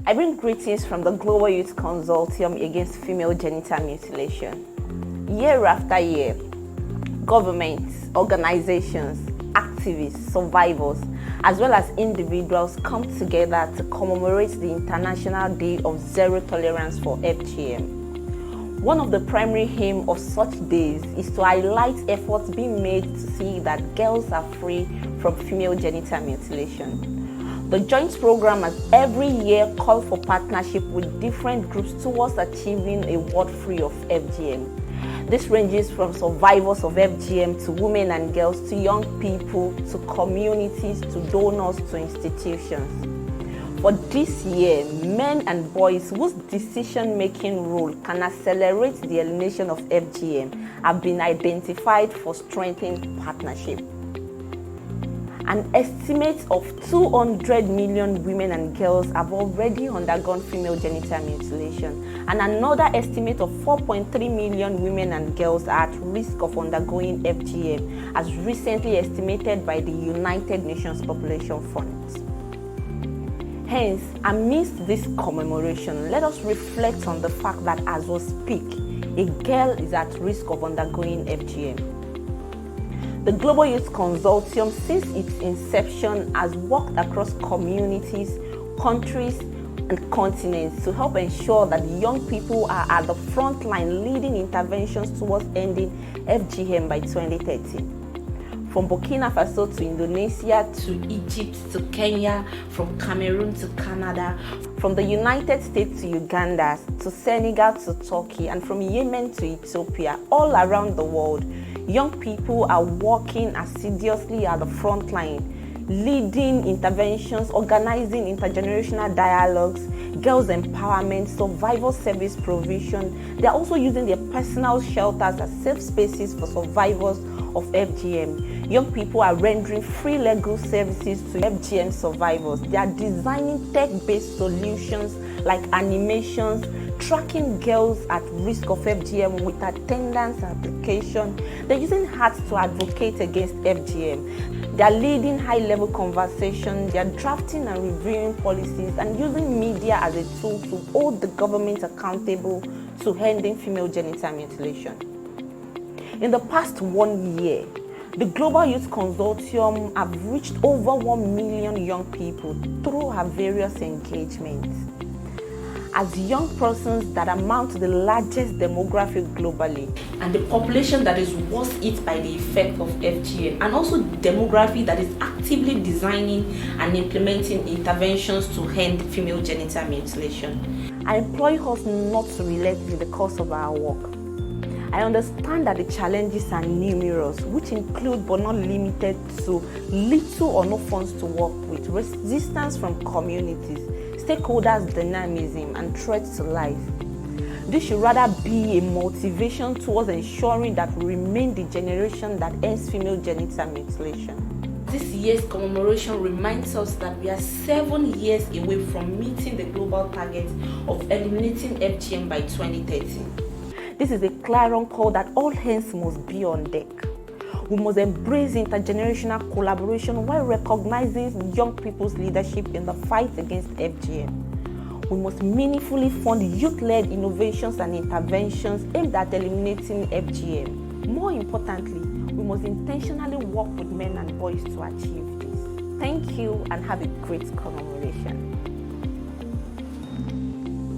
I bring greetings from the Global Youth Consortium against female genital mutilation. Year after year, governments, organizations, activists, survivors, as well as individuals come together to commemorate the International Day of Zero Tolerance for FGM. One of the primary aims of such days is to highlight efforts being made to see that girls are free from female genital mutilation. The joint program has every year called for partnership with different groups towards achieving a world free of FGM. This ranges from survivors of FGM to women and girls to young people to communities to donors to institutions. For this year, men and boys whose decision-making role can accelerate the elimination of FGM have been identified for strengthening partnership. An estimate of 200 million women and girls have already undergone female genital mutilation, and another estimate of 4.3 million women and girls are at risk of undergoing FGM, as recently estimated by the United Nations Population Fund. Hence, amidst this commemoration, let us reflect on the fact that as we speak, a girl is at risk of undergoing FGM. The Global Youth Consortium, since its inception, has worked across communities, countries, and continents to help ensure that young people are at the front line leading interventions towards ending FGM by 2030. From Burkina Faso to Indonesia to Egypt to Kenya, from Cameroon to Canada, from the United States to Uganda to Senegal to Turkey, and from Yemen to Ethiopia, all around the world, young people are working assiduously at the front line, leading interventions, organizing intergenerational dialogues, girls empowerment, survival service provision. They are also using their personal shelters as safe spaces for survivors of FGM. Young people are rendering free legal services to FGM survivors. They are designing tech-based solutions like animations, tracking girls at risk of FGM with attendance application. They're using arts to advocate against FGM. They are leading high-level conversations. They are drafting and reviewing policies and using media as a tool to hold the government accountable to ending female genital mutilation. In the past 1 year, the Global Youth Consortium have reached over 1 million young people through our various engagements. As young persons that amount to the largest demographic globally, and the population that is worst hit by the effect of FGM, and also the demography that is actively designing and implementing interventions to end female genital mutilation. I implore us not to relent in the course of our work. I understand that the challenges are numerous, which include but not limited to little or no funds to work with, resistance from communities, stakeholders' dynamism, and threats to life. This should rather be a motivation towards ensuring that we remain the generation that ends female genital mutilation. This year's commemoration reminds us that we are 7 years away from meeting the global target of eliminating FGM by 2030. This is a clarion call that all hands must be on deck. We must embrace intergenerational collaboration while recognizing young people's leadership in the fight against FGM. We must meaningfully fund youth-led innovations and interventions aimed at eliminating FGM. More importantly, we must intentionally work with men and boys to achieve this. Thank you and have a great commemoration.